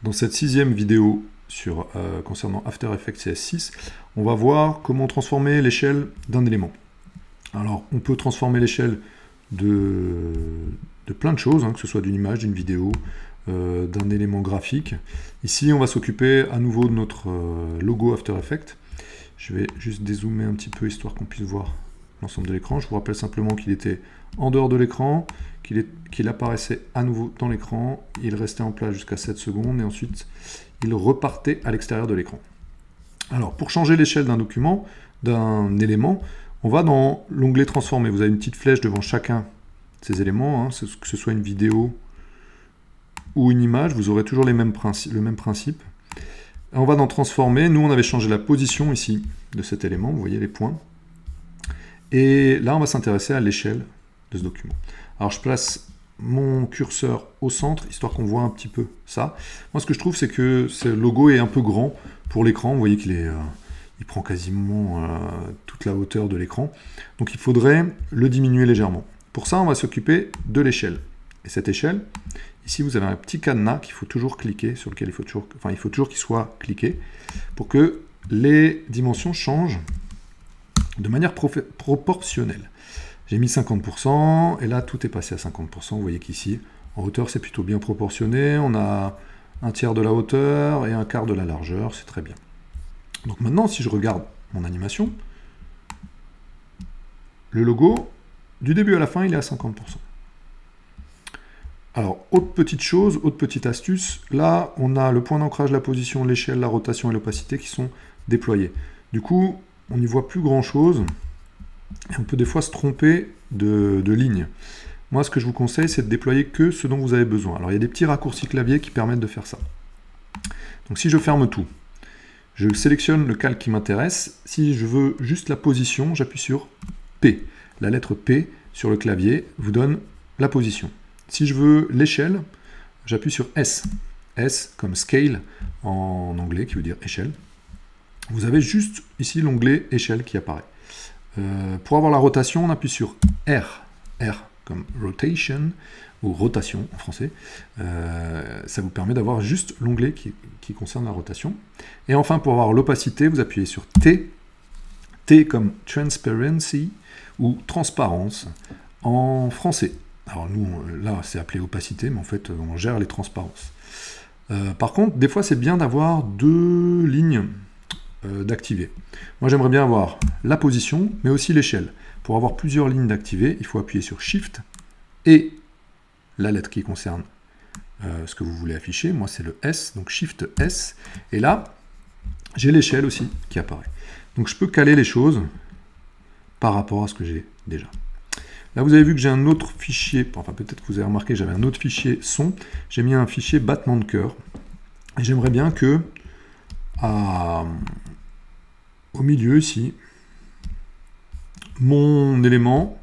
Dans cette 6e vidéo concernant After Effects CS6, on va voir comment transformer l'échelle d'un élément. Alors, on peut transformer l'échelle de plein de choses, que ce soit d'une image, d'une vidéo, d'un élément graphique. Ici, on va s'occuper à nouveau de notre logo After Effects. Je vais juste dézoomer un petit peu, histoire qu'on puisse voir l'ensemble de l'écran. Je vous rappelle simplement qu'il était en dehors de l'écran, qu'il apparaissait à nouveau dans l'écran, il restait en place jusqu'à 7 secondes, et ensuite il repartait à l'extérieur de l'écran. Alors, pour changer l'échelle d'un document, d'un élément, on va dans l'onglet Transformer. Vous avez une petite flèche devant chacun de ces éléments, que ce soit une vidéo ou une image, vous aurez toujours le même principe. On va dans Transformer. Nous, on avait changé la position ici de cet élément, vous voyez les points. Et là, on va s'intéresser à l'échelle de ce document. Alors, je place mon curseur au centre, histoire qu'on voit un petit peu ça. Moi, ce que je trouve, c'est que ce logo est un peu grand pour l'écran. Vous voyez qu'il est... il prend quasiment toute la hauteur de l'écran. Donc il faudrait le diminuer légèrement. Pour ça, on va s'occuper de l'échelle. Et cette échelle, ici vous avez un petit cadenas qu'il faut toujours cliquer, sur lequel il faut toujours qu'il soit cliqué, pour que les dimensions changent de manière proportionnelle. J'ai mis 50%, et là tout est passé à 50%. Vous voyez qu'ici, en hauteur, c'est plutôt bien proportionné. On a un tiers de la hauteur et un quart de la largeur, c'est très bien. Donc maintenant, si je regarde mon animation, le logo, du début à la fin, il est à 50%. Alors, autre petite chose, autre petite astuce, là, on a le point d'ancrage, la position, l'échelle, la rotation et l'opacité qui sont déployés. Du coup, on n'y voit plus grand-chose, et on peut des fois se tromper de ligne. Moi, ce que je vous conseille, c'est de déployer que ce dont vous avez besoin. Alors, il y a des petits raccourcis clavier qui permettent de faire ça. Donc, si je ferme tout, je sélectionne le calque qui m'intéresse. Si je veux juste la position, j'appuie sur P. La lettre P sur le clavier vous donne la position. Si je veux l'échelle, j'appuie sur S. S comme scale en anglais, qui veut dire échelle. Vous avez juste ici l'onglet échelle qui apparaît. Pour avoir la rotation, on appuie sur R. R comme rotation, ou rotation en français. Ça vous permet d'avoir juste l'onglet qui concerne la rotation. Et enfin, pour avoir l'opacité, vous appuyez sur T. T comme transparency ou transparence en français. Alors nous, là, c'est appelé opacité, mais en fait, on gère les transparences. Par contre, des fois, c'est bien d'avoir deux lignes d'activer. Moi, j'aimerais bien avoir la position, mais aussi l'échelle. Pour avoir plusieurs lignes d'activer, il faut appuyer sur Shift et la lettre qui concerne ce que vous voulez afficher. Moi, c'est le S, donc Shift S. Et là, j'ai l'échelle aussi qui apparaît. Donc, je peux caler les choses par rapport à ce que j'ai déjà. Là, vous avez vu que j'ai un autre fichier, enfin, peut-être que vous avez remarqué, j'avais un autre fichier son. J'ai mis un fichier battement de cœur. Et j'aimerais bien que, au milieu ici, mon élément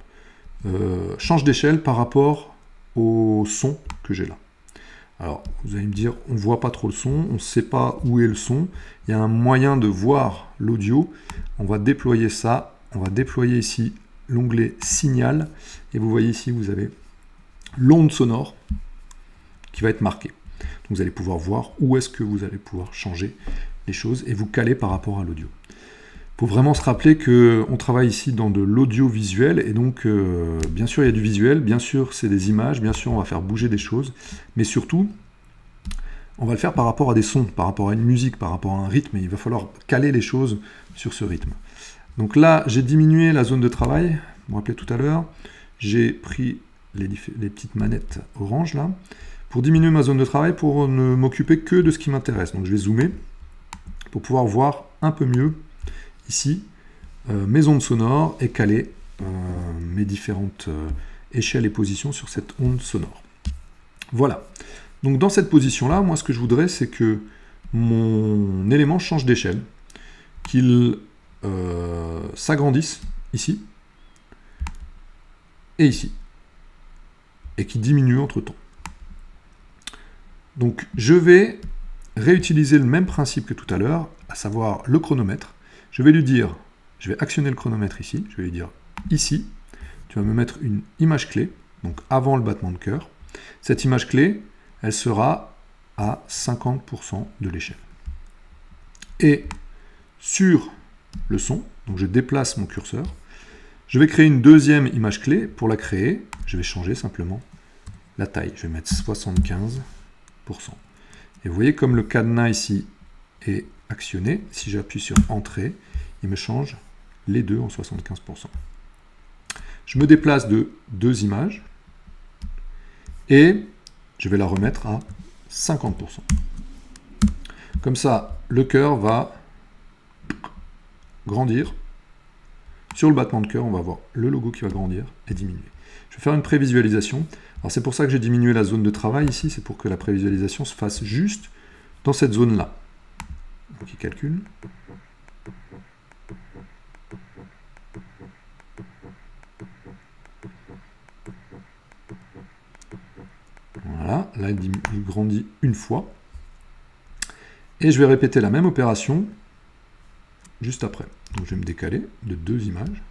change d'échelle par rapport au son que j'ai là. Alors, vous allez me dire, on ne voit pas trop le son, on ne sait pas où est le son. Il y a un moyen de voir l'audio. On va déployer ça. On va déployer ici l'onglet Signal. Et vous voyez ici, vous avez l'onde sonore qui va être marquée. Donc, vous allez pouvoir voir où est-ce que vous allez pouvoir changer les choses et vous caler par rapport à l'audio. Il faut vraiment se rappeler qu'on travaille ici dans de l'audiovisuel, et donc bien sûr il y a du visuel, bien sûr c'est des images, bien sûr on va faire bouger des choses, mais surtout on va le faire par rapport à des sons, par rapport à une musique, par rapport à un rythme, et il va falloir caler les choses sur ce rythme. Donc là j'ai diminué la zone de travail, vous vous rappelez tout à l'heure, j'ai pris les petites manettes orange là, pour diminuer ma zone de travail, pour ne m'occuper que de ce qui m'intéresse. Donc je vais zoomer, pour pouvoir voir un peu mieux ici, mes ondes sonores et caler mes différentes échelles et positions sur cette onde sonore. Voilà. Donc dans cette position-là, moi ce que je voudrais, c'est que mon élément change d'échelle, qu'il s'agrandisse ici et ici, et qu'il diminue entre-temps. Donc je vais réutiliser le même principe que tout à l'heure, à savoir le chronomètre. Je vais lui dire, je vais actionner le chronomètre ici, je vais lui dire ici, tu vas me mettre une image clé, donc avant le battement de cœur. Cette image clé, elle sera à 50% de l'échelle. Et sur le son, donc je déplace mon curseur, je vais créer une deuxième image clé. Pour la créer, je vais changer simplement la taille. Je vais mettre 75%. Et vous voyez comme le cadenas ici est actionné, si j'appuie sur Entrée, il me change les deux en 75%. Je me déplace de 2 images et je vais la remettre à 50%. Comme ça, le cœur va grandir. Sur le battement de cœur, on va voir le logo qui va grandir et diminuer. Je vais faire une prévisualisation. Alors c'est pour ça que j'ai diminué la zone de travail ici, c'est pour que la prévisualisation se fasse juste dans cette zone-là. Donc il calcule. Voilà, là il grandit une fois. Et je vais répéter la même opération juste après. Donc je vais me décaler de 2 images.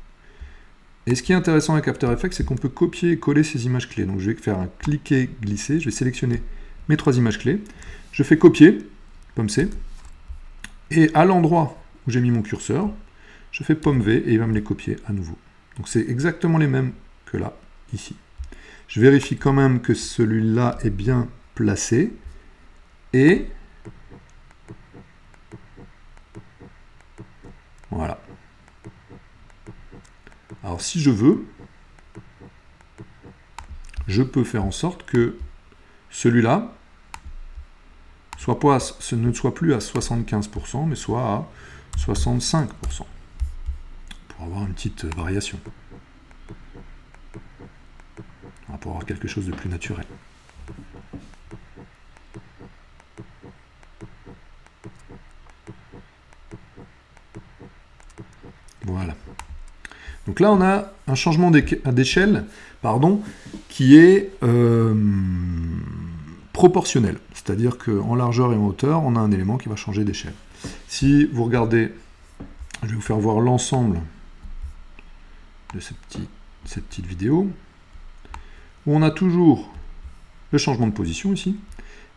Et ce qui est intéressant avec After Effects, c'est qu'on peut copier et coller ces images clés. Donc je vais faire un cliquer-glisser, je vais sélectionner mes 3 images clés. Je fais copier, pomme C. Et à l'endroit où j'ai mis mon curseur, je fais pomme V et il va me les copier à nouveau. Donc c'est exactement les mêmes que là, ici. Je vérifie quand même que celui-là est bien placé. Et voilà. Alors si je veux, je peux faire en sorte que celui-là ne soit plus à 75%, mais soit à 65%, pour avoir une petite variation. Pour avoir quelque chose de plus naturel. Voilà. Donc là, on a un changement d'échelle, qui est proportionnel. C'est-à-dire qu'en largeur et en hauteur, on a un élément qui va changer d'échelle. Si vous regardez, je vais vous faire voir l'ensemble de cette petite vidéo, où on a toujours le changement de position ici,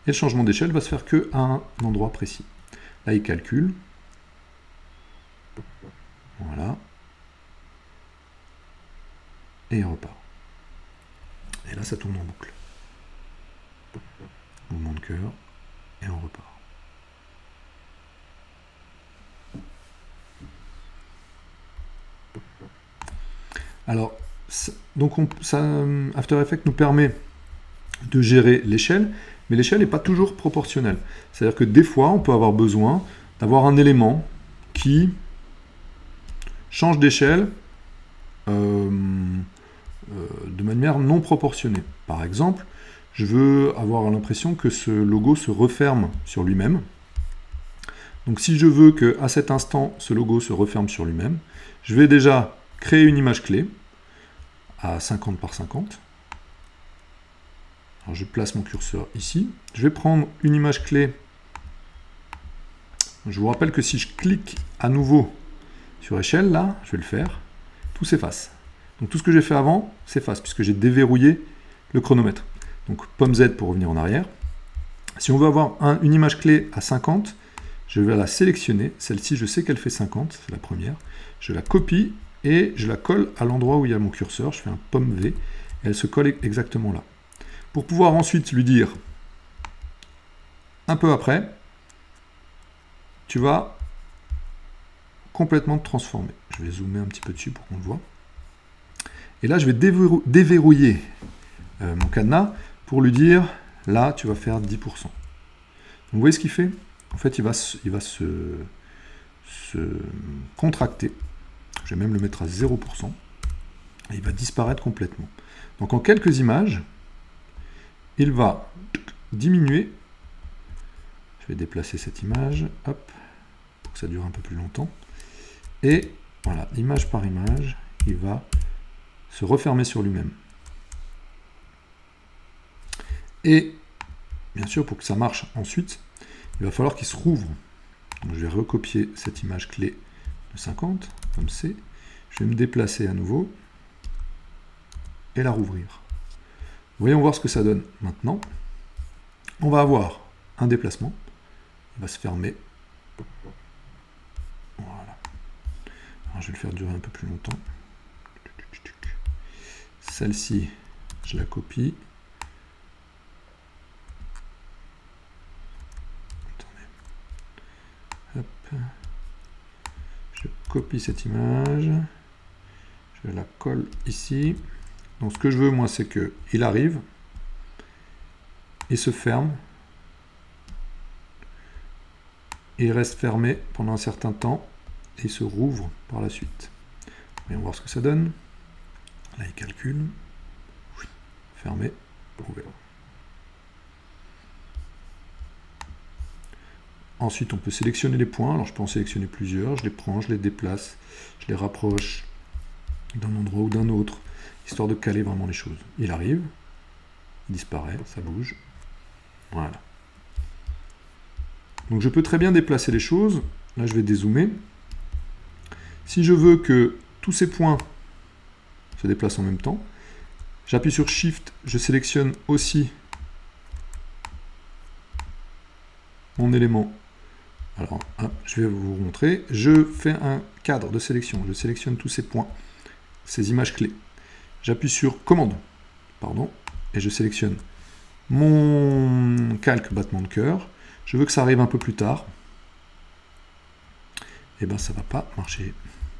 et le changement d'échelle va se faire qu'à un endroit précis. Là, il calcule. Voilà. Et il repart. Et là, ça tourne en boucle. Mouvement de cœur, et on repart. Alors, donc After Effects nous permet de gérer l'échelle, mais l'échelle n'est pas toujours proportionnelle. C'est-à-dire que des fois, on peut avoir besoin d'avoir un élément qui change d'échelle de manière non proportionnée. Par exemple, je veux avoir l'impression que ce logo se referme sur lui-même. Donc si je veux qu'à cet instant, ce logo se referme sur lui-même, je vais déjà créer une image clé à 50 par 50. Alors je place mon curseur ici. Je vais prendre une image clé. Je vous rappelle que si je clique à nouveau sur échelle, là, je vais le faire, tout s'efface. Donc tout ce que j'ai fait avant s'efface, puisque j'ai déverrouillé le chronomètre. Donc pomme Z pour revenir en arrière. Si on veut avoir une image clé à 50, je vais la sélectionner. Celle-ci, je sais qu'elle fait 50, c'est la première. Je la copie et je la colle à l'endroit où il y a mon curseur. Je fais un pomme V et elle se colle exactement là. Pour pouvoir ensuite lui dire, un peu après, tu vas complètement te transformer. Je vais zoomer un petit peu dessus pour qu'on le voit. Et là, je vais déverrouiller mon cadenas pour lui dire, là, tu vas faire 10%. Donc, vous voyez ce qu'il fait? En fait, il va se contracter. Je vais même le mettre à 0%. Et il va disparaître complètement. Donc, en quelques images, il va diminuer. Je vais déplacer cette image, hop, pour que ça dure un peu plus longtemps. Et voilà, image par image, il va se refermer sur lui-même. Et bien sûr, pour que ça marche ensuite, il va falloir qu'il se rouvre. Donc, je vais recopier cette image clé de 50, comme c'est. Je vais me déplacer à nouveau et la rouvrir. Voyons voir ce que ça donne maintenant. On va avoir un déplacement. Il va se fermer. Voilà. Alors, je vais le faire durer un peu plus longtemps. Celle-ci, je la copie. Attendez. Hop. Je copie cette image. Je la colle ici. Donc ce que je veux, moi, c'est qu'il arrive. Il se ferme. Il reste fermé pendant un certain temps. Et il se rouvre par la suite. Voyons voir ce que ça donne. Là, il calcule. Fermé, ouvert. Ensuite, on peut sélectionner les points. Alors, je peux en sélectionner plusieurs. Je les prends, je les déplace, je les rapproche d'un endroit ou d'un autre, histoire de caler vraiment les choses. Il arrive, il disparaît, ça bouge. Voilà. Donc, je peux très bien déplacer les choses. Là, je vais dézoomer. Si je veux que tous ces points se déplacent en même temps, j'appuie sur Shift, je sélectionne aussi mon élément. Alors, hop, je vais vous montrer. Je fais un cadre de sélection. Je sélectionne tous ces points, ces images clés. J'appuie sur Commande, pardon, et je sélectionne mon calque battement de cœur. Je veux que ça arrive un peu plus tard. Et bien, ça ne va pas marcher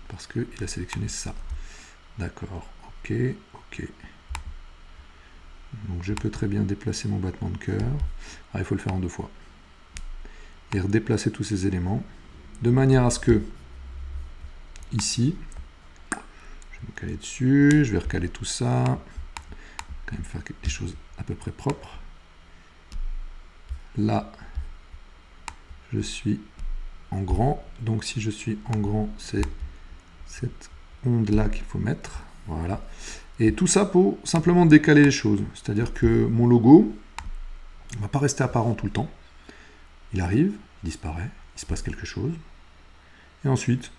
parce qu'il a sélectionné ça. D'accord, ok, ok. Donc je peux très bien déplacer mon battement de cœur. Ah, il faut le faire en 2 fois. Et redéplacer tous ces éléments. De manière à ce que, ici, je vais me caler dessus, je vais recaler tout ça. Quand même faire des choses à peu près propres. Là, je suis en grand. Donc si je suis en grand, c'est cette onde-là qu'il faut mettre. Voilà. Et tout ça pour simplement décaler les choses. C'est-à-dire que mon logo ne va pas rester apparent tout le temps. Il arrive, il disparaît, il se passe quelque chose. Et ensuite,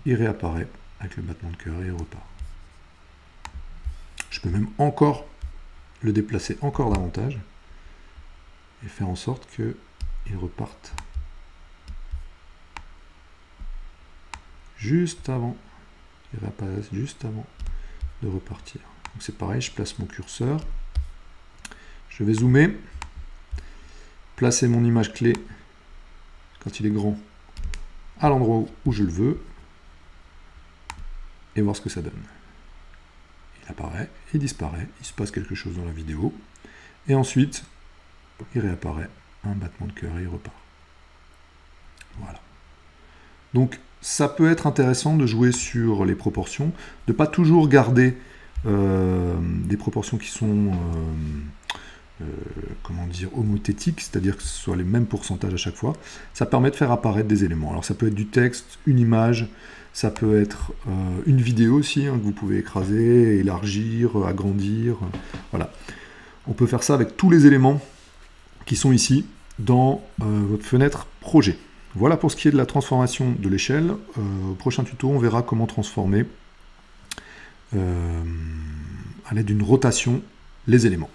il réapparaît avec le battement de cœur et il repart. Je peux même encore le déplacer encore davantage et faire en sorte qu'il reparte juste avant. Il réapparaisse juste avant de repartir. Donc c'est pareil, je place mon curseur. Je vais zoomer. Placer mon image clé, quand il est grand, à l'endroit où je le veux. Et voir ce que ça donne. Il apparaît, il disparaît, il se passe quelque chose dans la vidéo. Et ensuite, il réapparaît, un battement de cœur et il repart. Voilà. Donc, ça peut être intéressant de jouer sur les proportions, de ne pas toujours garder des proportions qui sont comment dire, homothétiques, c'est-à-dire que ce soit les mêmes pourcentages à chaque fois. Ça permet de faire apparaître des éléments. Alors ça peut être du texte, une image, ça peut être une vidéo aussi, hein, que vous pouvez écraser, élargir, agrandir. Voilà. On peut faire ça avec tous les éléments qui sont ici dans votre fenêtre projet. Voilà pour ce qui est de la transformation de l'échelle. Au prochain tuto, on verra comment transformer à l'aide d'une rotation les éléments.